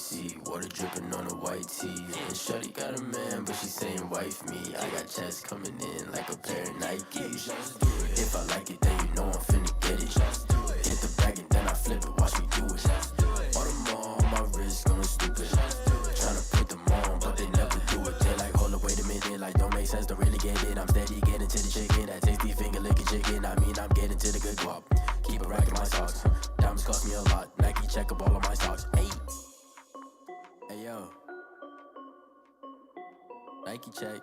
tee, water dripping on a white tee. And shorty got a man, but she saying wife me. I got checks coming in like a pair of Nikes. If I like it, then you know I'm finna get it. Hit the bag and then I flip it, watch me do it. All them all on my wrist going stupid. Tryna put them on, but they never do it. They like, hold up, wait a minute, like don't make sense, don't really get it. I'm steady getting to the chicken, that tasty finger licking chicken. I mean, I'm getting to the good guap. Keep a rack in my socks. Diamonds cost me a lot. Nike check up all of my socks. Hey, hey yo, Nike check.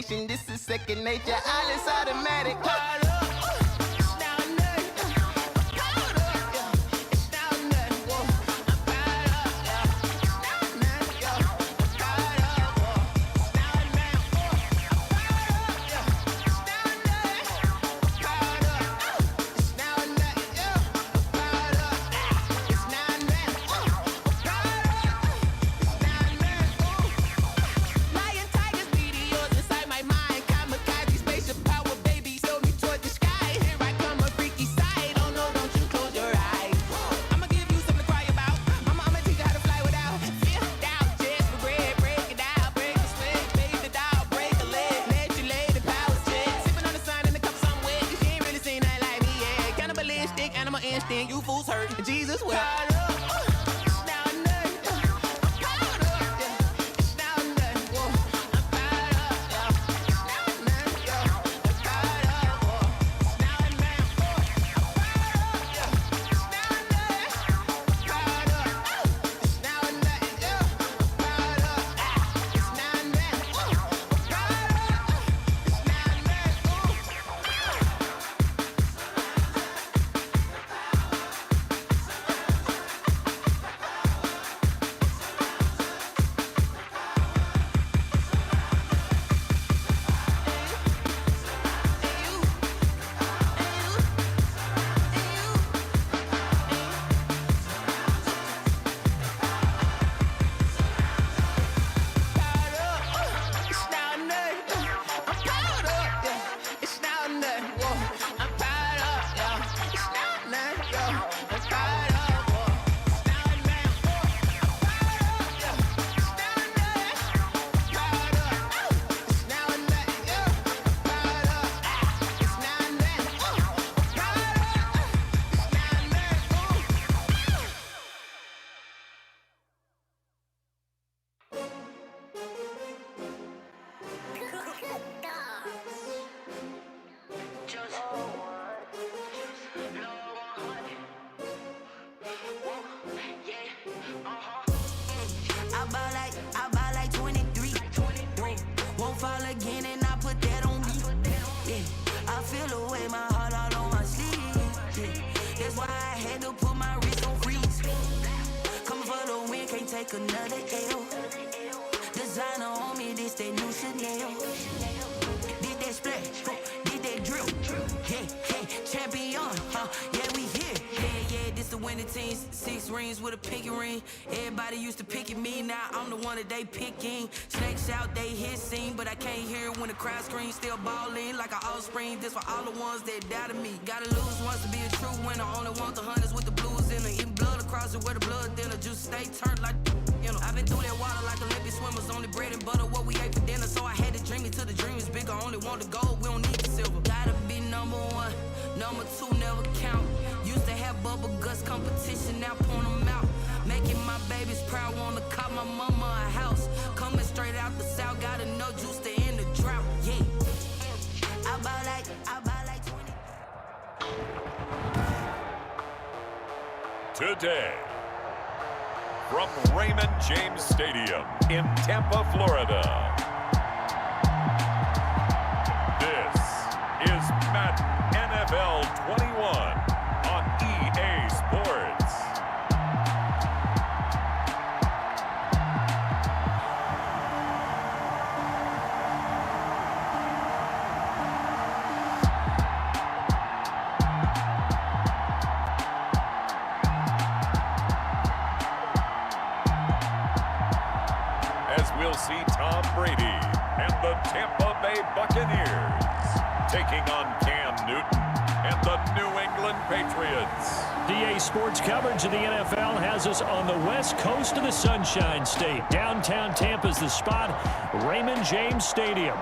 This is second nature, all is automatic. You fools hurt, Jesus will. I buy like 23. Won't fall again and I put that on me. Yeah, I feel the way my heart all on my sleeve. Yeah, that's why I had to put my wrist on freeze. Coming for the win, can't take another L. Designer on me, this that new Chanel. Did that splash, did that drill. Yeah, champion, yeah, we here. Yeah, this the winning team. 6 rings with a pinky ring. Everybody used to picking me, now I'm the one that they picking. Snakes out, they hit scene, but I can't hear it when the crowd screams. Still ballin' like an offspring. This for all the ones that doubted me. Gotta lose once to be a true winner. Only want the hunters with the blues in them. Eating blood across it where the blood thinner. Juice stay turned like, you know. I've been through that water like Olympic swimmers. Only bread and butter, what we ate for dinner. So I had to dream it till the dream is bigger. Only want the gold, we don't need the silver. Gotta be number 1, number 2 never count. Used to have bubble guts competition, now point them out. Making my babies proud, wanna cop my mama a house. Coming straight out the south, got enough juice to end the today. From Raymond James Stadium in Tampa, Florida, this is Madden NFL 21 on EA Sports. We'll see Tom Brady and the Tampa Bay Buccaneers taking on Cam Newton and the New England Patriots. EA Sports coverage of the NFL has us on the west coast of the Sunshine State. Downtown Tampa's the spot, Raymond James Stadium.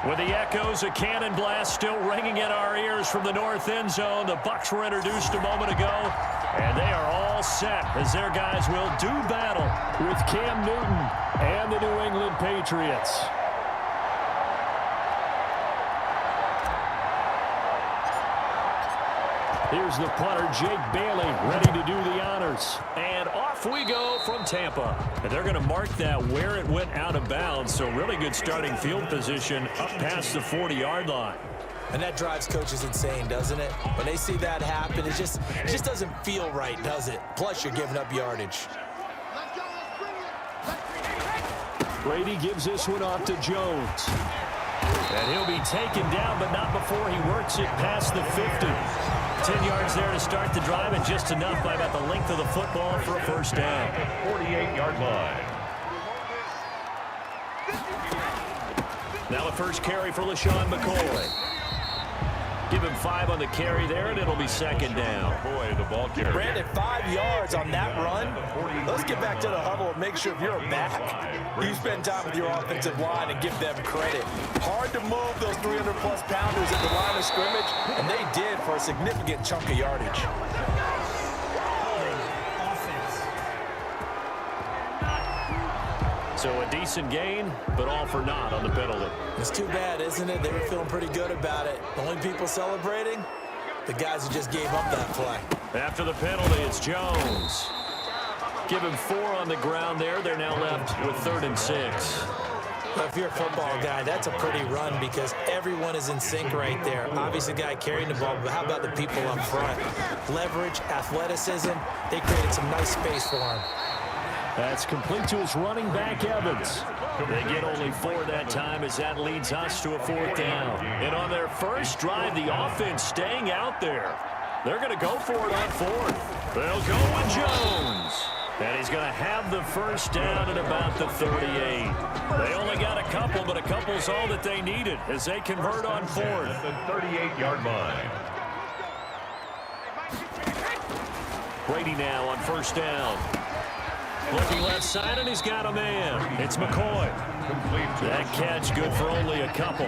With the echoes of cannon blast still ringing in our ears from the north end zone, the Bucs were introduced a moment ago, and they are all set as their guys will do battle with Cam Newton and the New England Patriots. Here's the punter, Jake Bailey, ready to do the honors. And off we go from Tampa. And they're going to mark that where it went out of bounds. So really good starting field position up past the 40-yard line. And that drives coaches insane, doesn't it? When they see that happen, it just doesn't feel right, does it? Plus, you're giving up yardage. Brady gives this one off to Jones. And he'll be taken down, but not before he works it past the 50. 10 yards there to start the drive, and just enough by about the length of the football for a first down. 48-yard line. Now the first carry for LaShawn McCoy. Give him 5 on the carry there, and it'll be second down. Boy, the ball carrier. Brandon, 5 yards on that run. Let's get back to the huddle and make sure if you're a back, you spend time with your offensive line and give them credit. Hard to move those 300-plus pounders at the line of scrimmage, and they did for a significant chunk of yardage. So a decent gain, but all for naught on the penalty. It's too bad, isn't it? They were feeling pretty good about it. The only people celebrating, the guys who just gave up that play. After the penalty, it's Jones. Give him 4 on the ground there. They're now left with 3rd and 6. Well, if you're a football guy, that's a pretty run because everyone is in sync right there. Obviously, the guy carrying the ball, but how about the people up front? Leverage, athleticism, they created some nice space for him. That's complete to his running back, Evans. They get only 4 that time as that leads us to a 4th down. And on their first drive, the offense staying out there. They're going to go for it on 4th. They'll go with Jones. And he's going to have the first down at about the 38. They only got a couple, but a couple's all that they needed as they convert on 4th. The 38-yard line. Brady now on first down. Looking left side, and he's got a man. It's McCoy. That catch good for only a couple.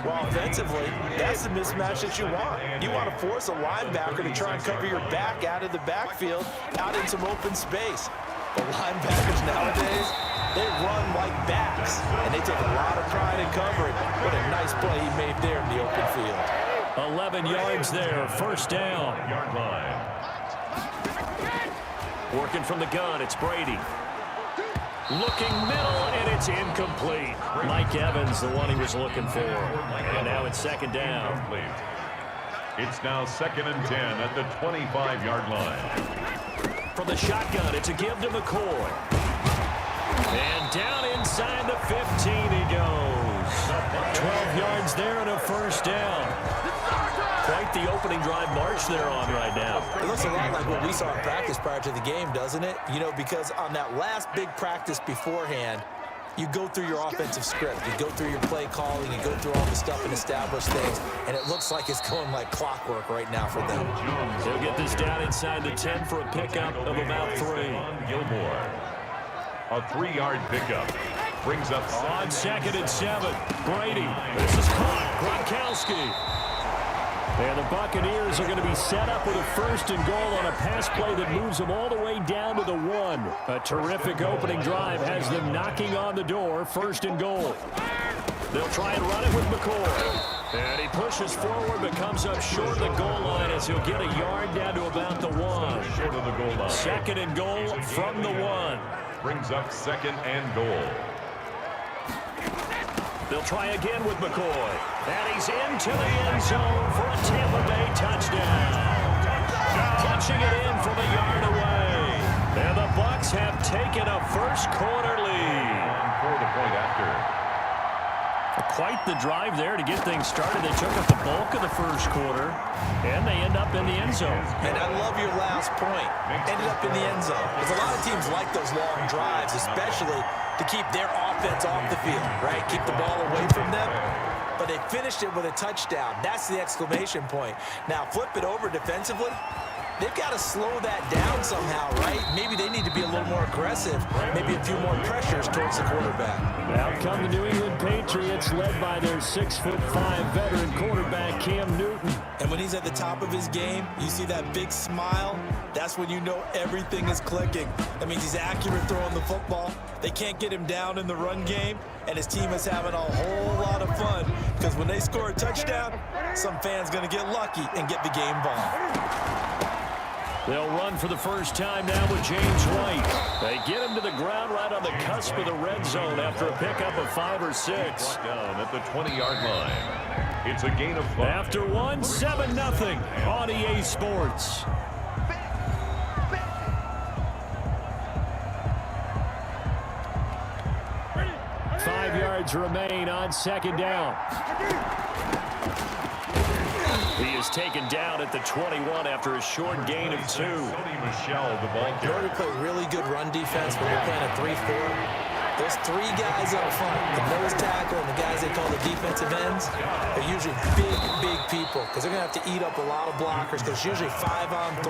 Well, offensively, that's the mismatch that you want. You want to force a linebacker to try and cover your back out of the backfield, out in some open space. The linebackers nowadays, they run like backs, and they take a lot of pride in covering. What a nice play he made there in the open field. 11 yards there, first down. Yard line. Working from the gun, it's Brady. Looking middle, and it's incomplete. Mike Evans, the one he was looking for. And now it's second down. It's now 2nd and 10 at the 25-yard line. From the shotgun, it's a give to McCoy. And down inside the 15 he goes. 12 yards there and a first down. Quite the opening drive march they're on right now. It looks a lot like what we saw in practice prior to the game, doesn't it? You know, because on that last big practice beforehand, you go through your offensive script. You go through your play calling. You go through all the stuff and establish things. And it looks like it's going like clockwork right now for them. They'll get this down inside the 10 for a pickup of about 3. Gilmore. A 3-yard pickup. Brings up on 2nd and 7. Brady. This is caught. Gronkowski. And the Buccaneers are going to be set up with a 1st and goal on a pass play that moves them all the way down to the 1. A terrific opening drive has them knocking on the door. 1st and goal. They'll try and run it with McCoy. And he pushes forward but comes up short of the goal line as he'll get a yard down to about the 1. Short of the goal line. Second and goal from the 1. Brings up second and goal. They'll try again with McCoy. And he's into the end zone for a Tampa Bay touchdown. Punching it in from a yard away. And the Bucs have taken a first quarter lead. For the point after. Quite the drive there to get things started. They took up the bulk of the first quarter, and they end up in the end zone. And I love your last point. Ended up in the end zone. Because a lot of teams like those long drives, especially to keep their offense off the field, right? Keep the ball away from them. But they finished it with a touchdown. That's the exclamation point. Now, flip it over defensively. They've got to slow that down somehow, right? Maybe they need to be a little more aggressive. Maybe a few more pressures towards the quarterback. Out come the New England Patriots, led by their 6'5" veteran quarterback, Cam Newton. And when he's at the top of his game, you see that big smile. That's when you know everything is clicking. That means he's accurate throwing the football. They can't get him down in the run game, and his team is having a whole lot of fun because when they score a touchdown, some fan's going to get lucky and get the game ball. They'll run for the first time now with James White. They get him to the ground right on the cusp of the red zone after a pickup of 5 or 6. Down at the 20-yard line. It's a gain of 5. After 1, 7-0 on EA Sports. Five yards remain on second down. He is taken down at the 21 after a short gain of 2. In order to play really good run defense when you're playing a 3-4, those 3 guys up front, the nose tackle and the guys they call the defensive ends, are usually big people because they're going to have to eat up a lot of blockers because it's usually 5-on-3.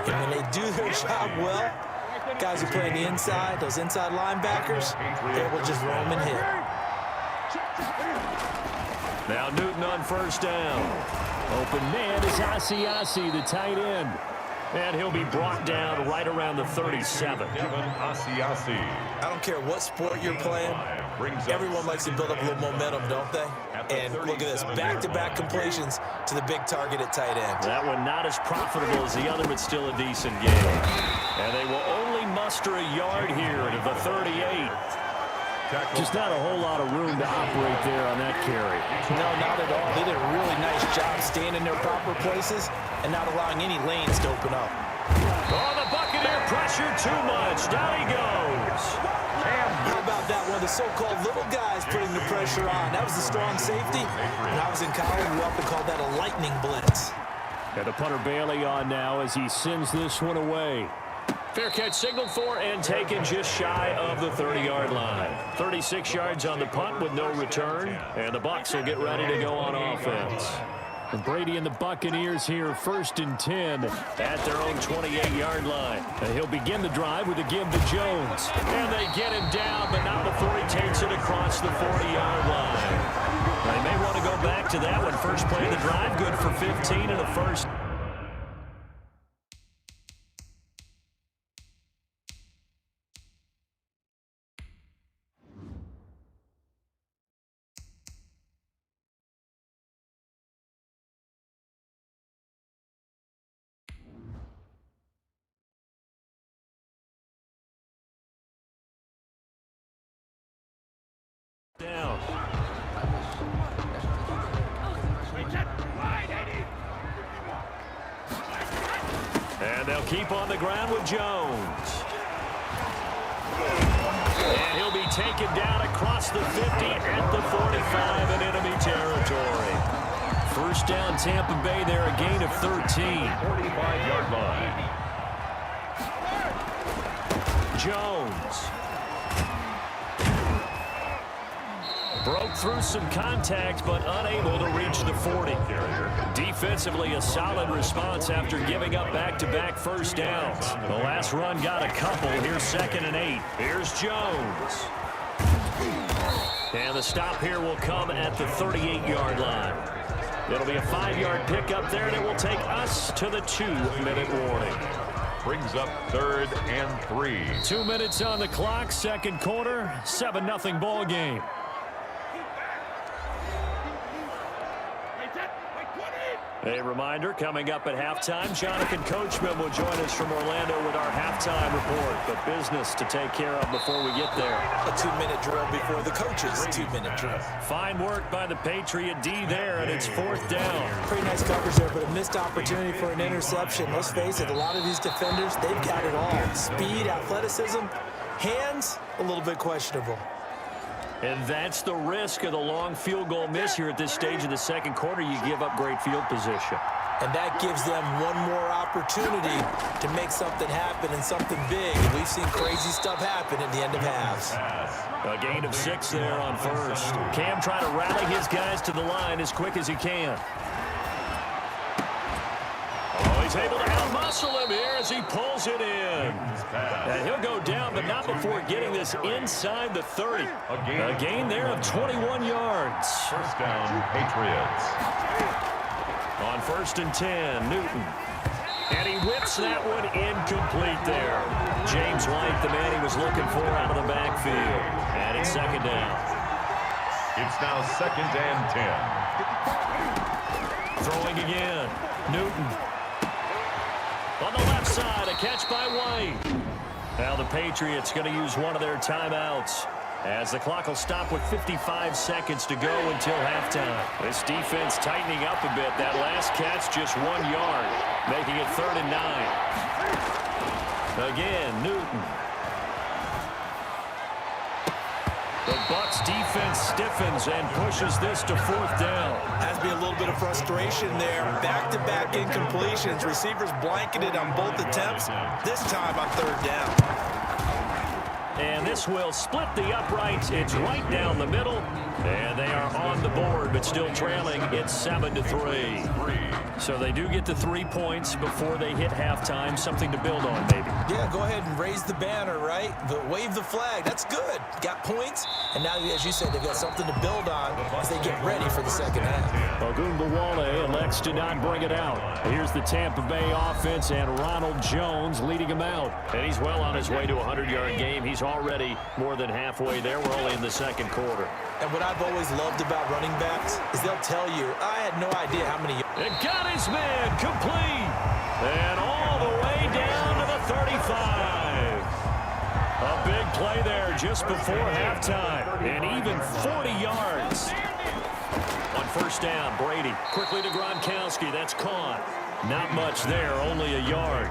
And when they do their job well, guys who play on the inside, those inside linebackers, they will just roam and hit. Now Newton on first down. Open man is Asiasi, the tight end. And he'll be brought down right around the 37. I don't care what sport you're playing. Everyone likes to build up a little momentum, don't they? And look at this, back-to-back completions to the big target at tight end. That one not as profitable as the other, but still a decent game. And they will only muster a yard here to the 38. Just not a whole lot of room to operate there on that carry. No, not at all. They did a really nice job staying in their proper places and not allowing any lanes to open up. Oh, the Buccaneer pressure too much. Down he goes. How about that one? The so-called little guys putting the pressure on. That was the strong safety. When I was in college, we often called that a lightning blitz. And the punter Bailey on now as he sends this one away. Fair catch signaled for and taken just shy of the 30-yard line. 36 yards on the punt with no return, and the Bucs will get ready to go on offense. And Brady and the Buccaneers here, 1st and 10 at their own 28-yard line. And he'll begin the drive with a give to Jones. And they get him down, but not before he takes it across the 40-yard line. They may want to go back to that one. First play of the drive, good for 15 and a first. Down. And they'll keep on the ground with Jones. And he'll be taken down across the 50 at the 45 in enemy territory. First down Tampa Bay there, a gain of 13. 45-yard line. Jones. Broke through some contact, but unable to reach the 40. Defensively, a solid response after giving up back-to-back first downs. The last run got a couple. Here's 2nd and 8. Here's Jones. And the stop here will come at the 38-yard line. It'll be a 5-yard pickup there, and it will take us to the 2-minute warning. Brings up 3rd and 3. 2 minutes on the clock, second quarter, 7-0 ball game. A reminder, coming up at halftime, Jonathan Coachman will join us from Orlando with our halftime report. But business to take care of before we get there. A 2-minute drill before the coach's 2-minute drill. Fine work by the Patriot D there, and it's 4th down. Pretty nice coverage there, but a missed opportunity for an interception. Let's face it, a lot of these defenders, they've got it all. Speed, athleticism, hands, a little bit questionable. And that's the risk of the long field goal miss here at this stage of the second quarter. You give up great field position. And that gives them one more opportunity to make something happen and something big. And we've seen crazy stuff happen at the end of halves. A gain of 6 there on first. Cam trying to rally his guys to the line as quick as he can. Oh, he's able to out-muscle him here as he pulls it in. And he'll go down, but not before getting this inside the 30. A gain there of 21 yards. First down, Patriots. On 1st and 10, Newton. And he whips that one incomplete there. James White, the man he was looking for out of the backfield. And it's 2nd down. It's now 2nd and 10. Throwing again. Newton. On the left side, a catch by White. Now the Patriots going to use one of their timeouts, as the clock will stop with 55 seconds to go until halftime. This defense tightening up a bit. That last catch just 1 yard, making it 3rd and 9. Again, Newton. The Bucs defense stiffens and pushes this to 4th down. Has to be a little bit of frustration there. Back-to-back incompletions. Receivers blanketed on both attempts. This time on 3rd down. And this will split the uprights. It's right down the middle. And they are on the board, but still trailing. It's 7-3. So they do get the 3 points before they hit halftime. Something to build on, maybe. Yeah, go ahead and raise the banner, right? Wave the flag. That's good. Got points. And now, as you said, they've got something to build on as they get ready for the second half. Ogunbowale elects to not bring it out. Here's the Tampa Bay offense and Ronald Jones leading him out. And he's well on his way to a 100-yard game. He's already more than halfway there. We're only in the second quarter. And what I've always loved about running backs is they'll tell you, I had no idea how many. And got his man complete. And all the way down to the 35. A big play there just before halftime. And even 40 yards. On 1st down, Brady quickly to Gronkowski. That's caught. Not much there, only a yard.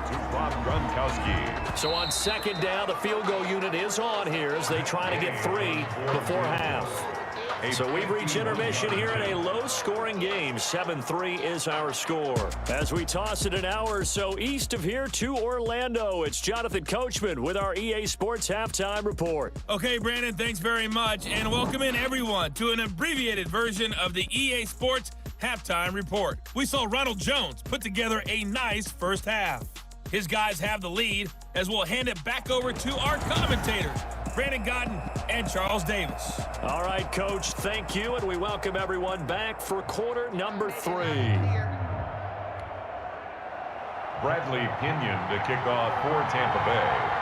Gronkowski. So on 2nd down, the field goal unit is on here as they try to get 3 before half. So we've reached intermission here in a low-scoring game. 7-3 is our score. As we toss it an hour or so east of here to Orlando, it's Jonathan Coachman with our EA Sports Halftime Report. Okay, Brandon, thanks very much. And welcome in, everyone, to an abbreviated version of the EA Sports Halftime Report. We saw Ronald Jones put together a nice first half. His guys have the lead, as we'll hand it back over to our commentators, Brandon Godden and Charles Davis. All right, Coach, thank you, and we welcome everyone back for quarter number 3. Bradley Pinion to kick off for Tampa Bay.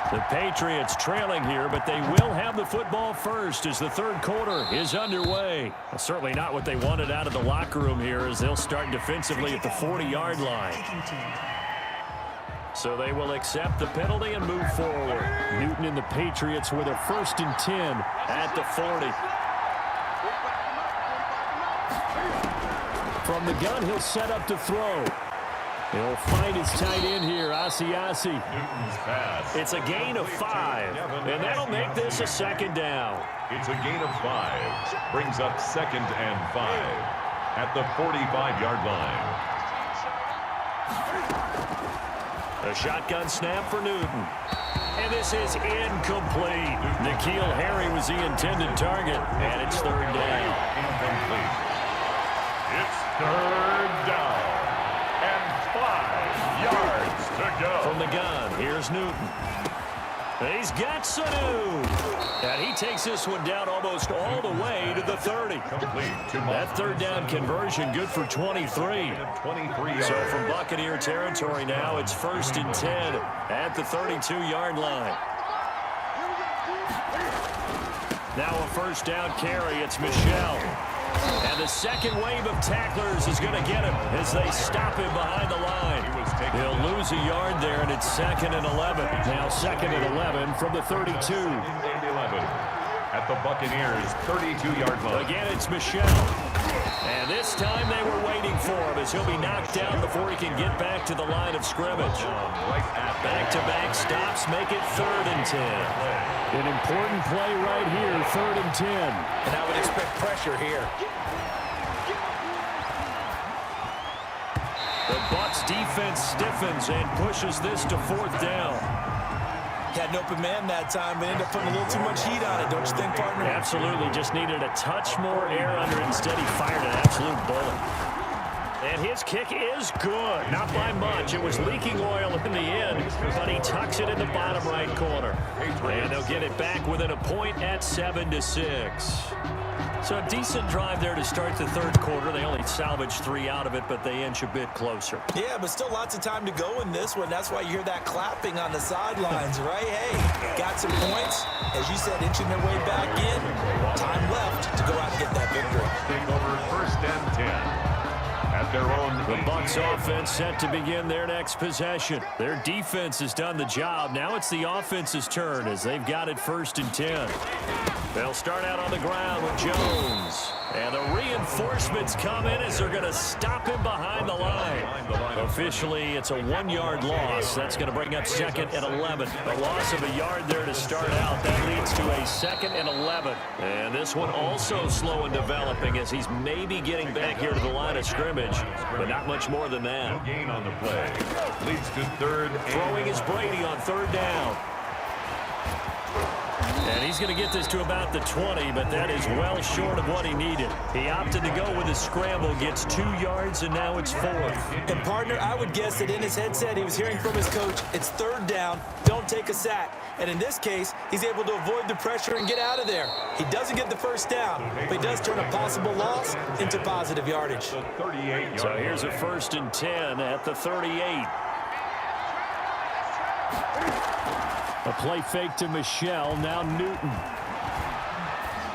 The Patriots trailing here, but they will have the football first as the third quarter is underway. Well, certainly not what they wanted out of the locker room here as they'll start defensively at the 40-yard line. So they will accept the penalty and move forward. Newton and the Patriots with a 1st and 10 at the 40. From the gun, he'll set up to throw. He'll find his tight end here, Asiasi. Newton's pass. It's a gain of 5, and that'll make this a 2nd down. It's a gain of 5. Brings up 2nd and 5 at the 45-yard line. A shotgun snap for Newton. And this is incomplete. N'Keal Harry was the intended target, and it's 3rd down. Incomplete. It's 3rd down. And 5 yards to go. From the gun, here's Newton. He's got Sanu. And he takes this one down almost all the way to the 30. Complete to That 3rd down conversion good for 23. 23 So from Buccaneer territory now, it's 1st and 10 at the 32-yard line. Now a 1st down carry. It's Michel. And the second wave of tacklers is going to get him as they stop him behind the line. He'll lose a yard there, and it's 2nd and 11. Now 2nd and 11 from the 32. And 11 at the Buccaneers' 32-yard line. Again, it's Michelle. And this time they were waiting for him as he'll be knocked down before he can get back to the line of scrimmage. Back-to-back stops make it 3rd and 10. An important play right here, 3rd and 10. And I would expect pressure here. The Bucs defense stiffens and pushes this to 4th down. Had an open man that time, but ended up putting a little too much heat on it, don't you think, partner? Absolutely. Just needed a touch more air under it. Instead, he fired an absolute bullet. And his kick is good. Not by much. It was leaking oil in the end, but he tucks it in the bottom right corner. And they'll get it back within a point at 7-6. So a decent drive there to start the 3rd quarter. They only salvaged 3 out of it, but they inch a bit closer. Yeah, but still lots of time to go in this one. That's why you hear that clapping on the sidelines, right? Hey, got some points. As you said, inching their way back in. Time left to go out and get that victory. Take over 1st and 10. At their own. The Bucs offense set to begin their next possession. Their defense has done the job. Now it's the offense's turn as they've got it 1st and 10. They'll start out on the ground with Jones. And the reinforcements come in as they're going to stop him behind the line. Officially, it's a 1-yard loss. That's going to bring up 2nd and 11. A loss of a yard there to start out. That leads to a 2nd and 11. And this one also slow in developing as he's maybe getting back here to the line of scrimmage, but not much more than that. No gain on the play. Leads to 3rd. Throwing is Brady on 3rd down. And he's going to get this to about the 20, but that is well short of what he needed. He opted to go with a scramble, gets 2 yards, and now it's 4th. And, partner, I would guess that in his headset he was hearing from his coach, it's 3rd down, don't take a sack. And in this case, he's able to avoid the pressure and get out of there. He doesn't get the 1st down, but he does turn a possible loss into positive yardage. So here's a 1st and 10 at the 38. A play fake to Michelle, now Newton.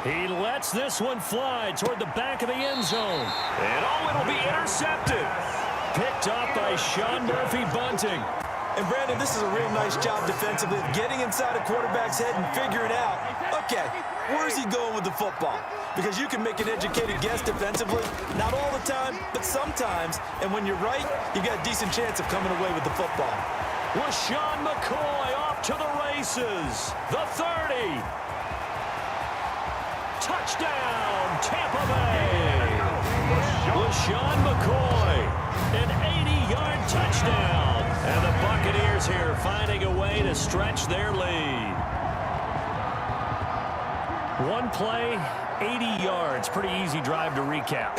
He lets this one fly toward the back of the end zone. And it'll be intercepted. Picked up by Sean Murphy-Bunting. And, Brandon, this is a real nice job defensively of getting inside a quarterback's head and figuring out, okay, where's he going with the football? Because you can make an educated guess defensively, not all the time, but sometimes. And when you're right, you've got a decent chance of coming away with the football. LaShawn McCoy off to the races. The 30. Touchdown, Tampa Bay. LaShawn McCoy, an 80-yard touchdown. And the Buccaneers here finding a way to stretch their lead. One play, 80 yards. Pretty easy drive to recap.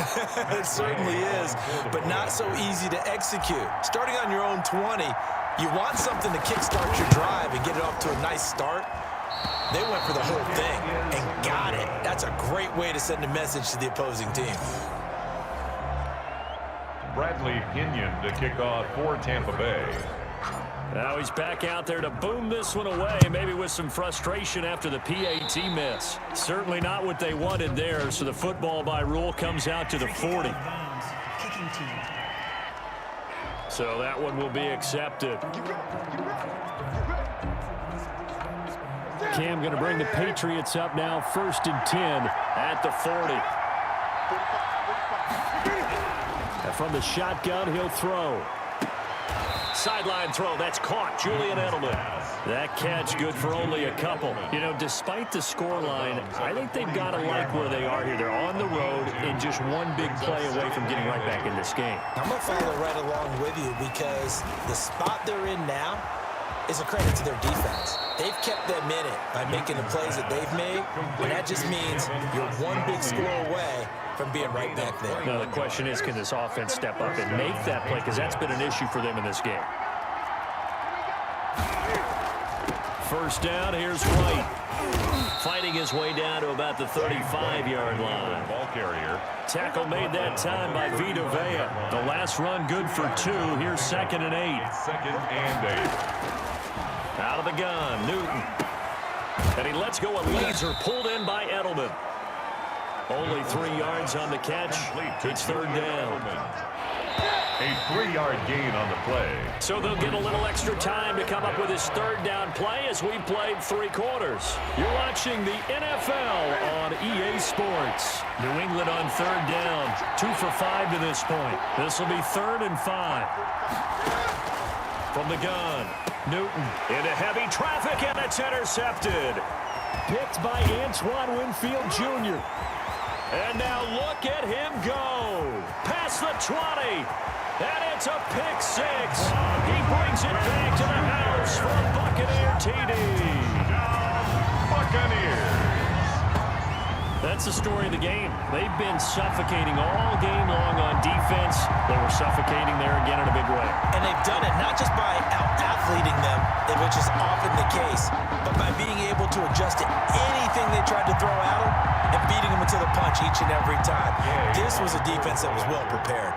It certainly is, but not so easy to execute. Starting on your own 20, you want something to kickstart your drive and get it off to a nice start. They went for the whole thing and got it. That's a great way to send a message to the opposing team. Bradley Pinion to kick off for Tampa Bay. Now he's back out there to boom this one away, maybe with some frustration after the PAT miss. Certainly not what they wanted there, so the football by rule comes out to the 40. So that one will be accepted. Cam going to bring the Patriots up now, 1st and 10 at the 40. And from the shotgun, he'll throw. Sideline throw, that's caught. Julian Edelman. That catch good for only a couple. You know, despite the scoreline, I think they've got to like where they are here. They're on the road and just one big play away from getting right back in this game. I'm going to follow right along with you because the spot they're in now is a credit to their defense. They've kept them in it by making the plays that they've made, and that just means you're one big score away from being right back there. Now, the question is, can this offense step up and make that play? Because that's been an issue for them in this game. First down, here's White. Fighting his way down to about the 35-yard line. Ball carrier. Tackle made that time by Vita Vea. The last run good for 2. Here's 2nd and 8. 2nd and 8. Out of the gun, Newton. And he lets go a laser pulled in by Edelman. Only 3 yards on the catch. It's third down. A 3-yard gain on the play. So they'll get a little extra time to come up with his third down play as we played 3 quarters. You're watching the NFL on EA Sports. New England on third down. 2 for 5 to this point. This will be 3rd and 5. From the gun, Newton into heavy traffic, and it's intercepted. Picked by Antoine Winfield Jr. And now look at him go. Past the 20. And it's a pick 6. He brings it back to the house for a Buccaneer TD. Buccaneers. That's the story of the game. They've been suffocating all game long on defense. They were suffocating there again in a big way. And they've done it not just by out-athleting them, which is often the case, but by being able to adjust to anything they tried to throw at them and beating them into the punch each and every time. This was a defense that was well prepared.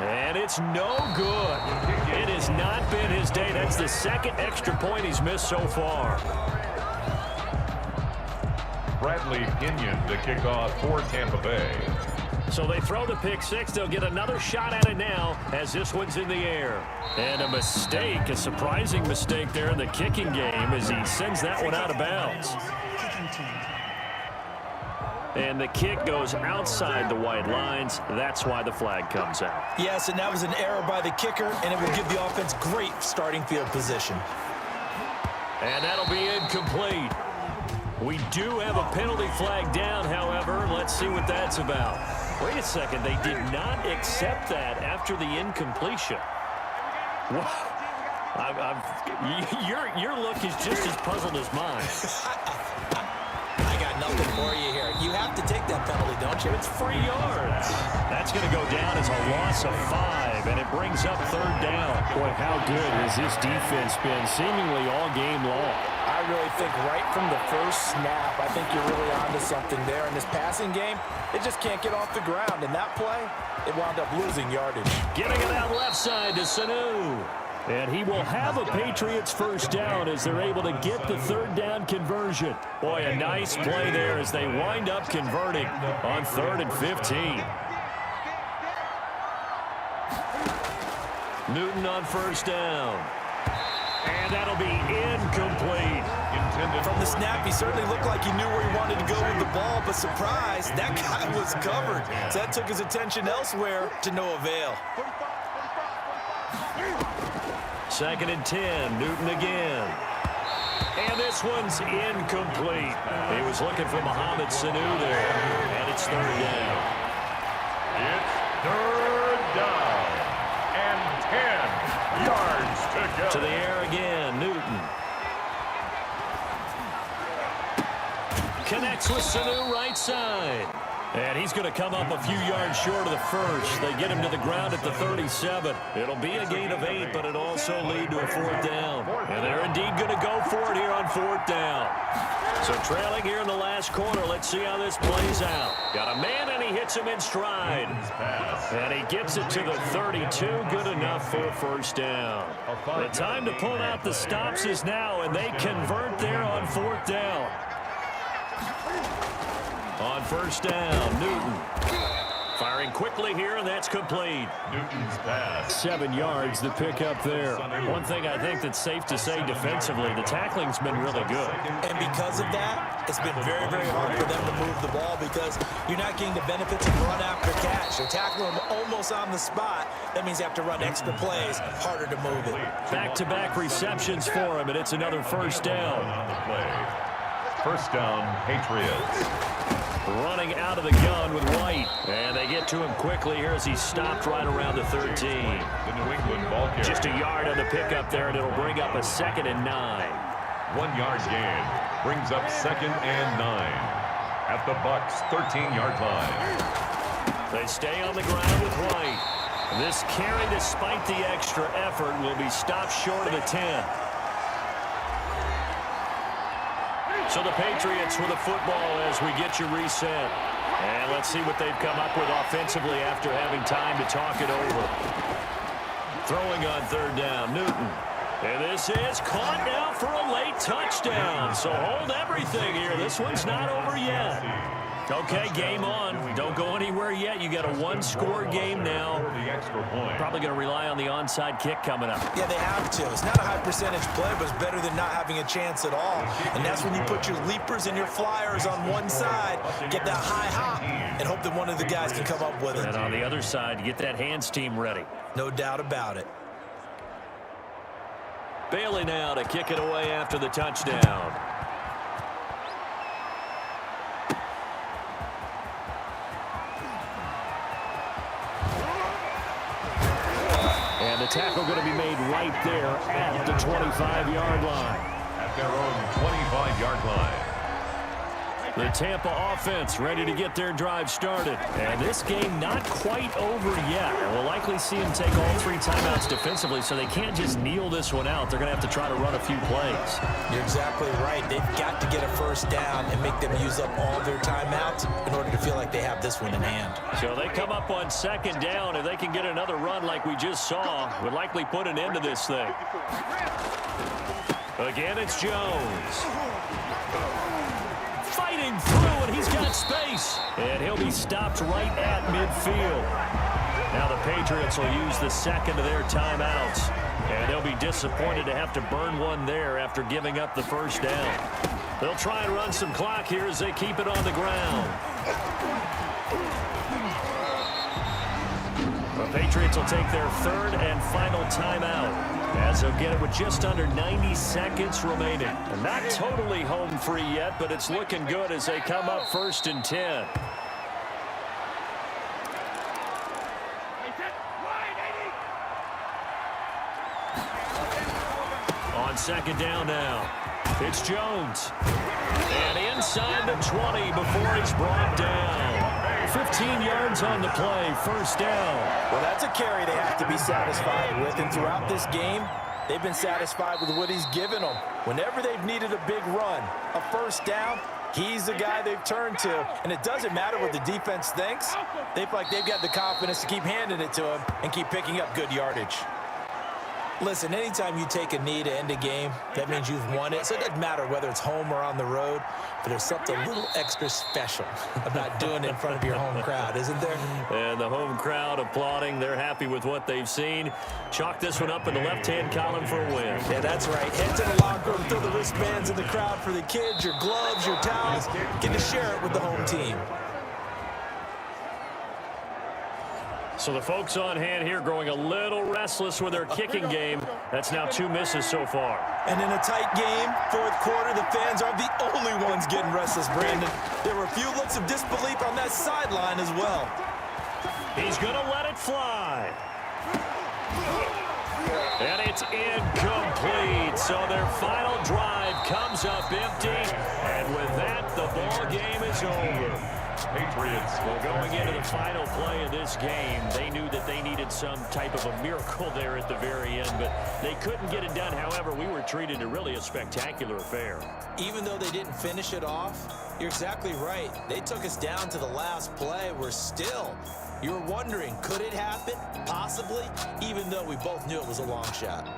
And it's no good. It has not been his day. That's the 2nd extra point he's missed so far. Bradley Pinion to kick off for Tampa Bay. So they throw the pick 6. They'll get another shot at it now as this one's in the air. And a mistake, a surprising mistake there in the kicking game as he sends that one out of bounds. And the kick goes outside the white lines. That's why the flag comes out. Yes, and that was an error by the kicker, and it will give the offense great starting field position. And that'll be incomplete. We do have a penalty flag down, however. Let's see what that's about. Wait a second. They did not accept that after the incompletion. What? Your look is just as puzzled as mine. I got nothing for you here. You have to take that penalty, don't you? It's 3 yards. That's going to go down as a loss of 5, and it brings up third down. Boy, how good has this defense been seemingly all game long? I really think right from the first snap, I think you're really onto something there. In this passing game, it just can't get off the ground. And that play, it wound up losing yardage. Getting it out left side to Sanu. And he will have a Patriots first down as they're able to get the third down conversion. Boy, a nice play there as they wind up converting on 3rd and 15. Newton on first down. And that'll be incomplete. From the snap, he certainly looked like he knew where he wanted to go with the ball, but surprise, that guy was covered. So that took his attention elsewhere to no avail. 2nd and 10, Newton again. And this one's incomplete. He was looking for Mohamed Sanu there. And it's third down. It's third down. And 10 yards to go. To the air again, Newton. Connects with Sanu right side. And he's going to come up a few yards short of the first. They get him to the ground at the 37. It'll be a gain of 8, but it'll also lead to a 4th down. And they're indeed going to go for it here on 4th down. So trailing here in the last quarter, let's see how this plays out. Got a man, and he hits him in stride. And he gets it to the 32. Good enough for a first down. The time to pull out the stops is now, and they convert there on 4th down. On first down, Newton. Firing quickly here, and that's complete. Newton's pass. 7 yards, the pickup there. One thing I think that's safe to say defensively, the tackling's been really good. And because of that, it's been very, very hard for them to move the ball because you're not getting the benefits of run after catch. They're tackling them almost on the spot. That means you have to run extra plays, harder to move it. Back-to-back receptions for him, and it's another first down. On the play. First down, Patriots. Running out of the gun with White. And they get to him quickly here as he's stopped right around the 13. The New England ball carrier. Just a yard on the pickup there, and it'll bring up a 2nd and 9. 1 yard gain. Brings up 2nd and 9. At the Bucs' 13-yard line. They stay on the ground with White. This carry, despite the extra effort, will be stopped short of the 10. So the Patriots with the football as we get you reset. And let's see what they've come up with offensively after having time to talk it over. Throwing on third down, Newton. And this is caught now for a late touchdown. So hold everything here. This one's not over yet. Okay, game on. Don't go anywhere yet. You got a one-score game now. Probably going to rely on the onside kick coming up. Yeah, they have to. It's not a high-percentage play, but it's better than not having a chance at all. And that's when you put your leapers and your flyers on one side, get that high hop, and hope that one of the guys can come up with it. And on the other side, get that hands team ready. No doubt about it. Bailey now to kick it away after the touchdown. And the tackle going to be made right there at the 25-yard line. At their own 25-yard line. The Tampa offense ready to get their drive started. And this game not quite over yet. And we'll likely see them take all 3 timeouts defensively, so they can't just kneel this one out. They're going to have to try to run a few plays. You're exactly right. They've got to get a first down and make them use up all their timeouts in order to feel like they have this one in hand. So they come up on 2nd down. If they can get another run like we just saw, would likely put an end to this thing. Again, it's Jones. Fighting through, and he's got space. And he'll be stopped right at midfield. Now the Patriots will use the 2nd of their timeouts. And they'll be disappointed to have to burn one there after giving up the first down. They'll try and run some clock here as they keep it on the ground. The Patriots will take their 3rd and final timeout, as they'll get it with just under 90 seconds remaining. And not totally home free yet, but it's looking good as they come up 1st and 10. On 2nd down now, it's Jones. And inside the 20 before he's brought down. 15 yards on the play, 1st down. Well, that's a carry they have to be satisfied with. And throughout this game, they've been satisfied with what he's given them. Whenever they've needed a big run, a 1st down, he's the guy they've turned to. And it doesn't matter what the defense thinks. They feel like they've got the confidence to keep handing it to him and keep picking up good yardage. Listen, anytime you take a knee to end a game, that means you've won it. So it doesn't matter whether it's home or on the road, but there's something a little extra special about doing it in front of your home crowd, isn't there? And the home crowd applauding. They're happy with what they've seen. Chalk this one up in the left-hand column for a win. Yeah, that's right. Head to the locker room, throw the wristbands in the crowd for the kids, your gloves, your towels. Get to share it with the home team. So the folks on hand here growing a little restless with their kicking game. That's now 2 misses so far. And in a tight game, 4th quarter, the fans are the only ones getting restless, Brandon. There were a few looks of disbelief on that sideline as well. He's going to let it fly. And it's incomplete. So their final drive comes up empty. And with that, the ball game is over. Patriots. Well, going into the final play of this game, they knew that they needed some type of a miracle there at the very end, but they couldn't get it done. However, we were treated to really a spectacular affair. Even though they didn't finish it off, you're exactly right. They took us down to the last play. We're still, you were wondering, could it happen? Possibly, even though we both knew it was a long shot.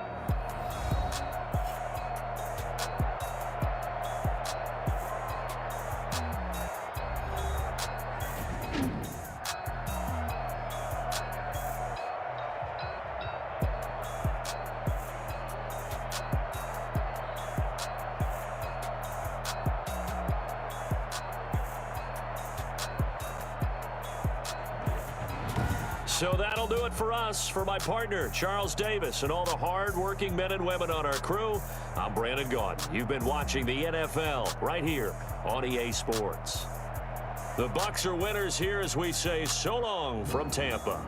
So that'll do it for us. For my partner, Charles Davis, and all the hard-working men and women on our crew, I'm Brandon Gaudin. You've been watching the NFL right here on EA Sports. The Bucs are winners here as we say so long from Tampa.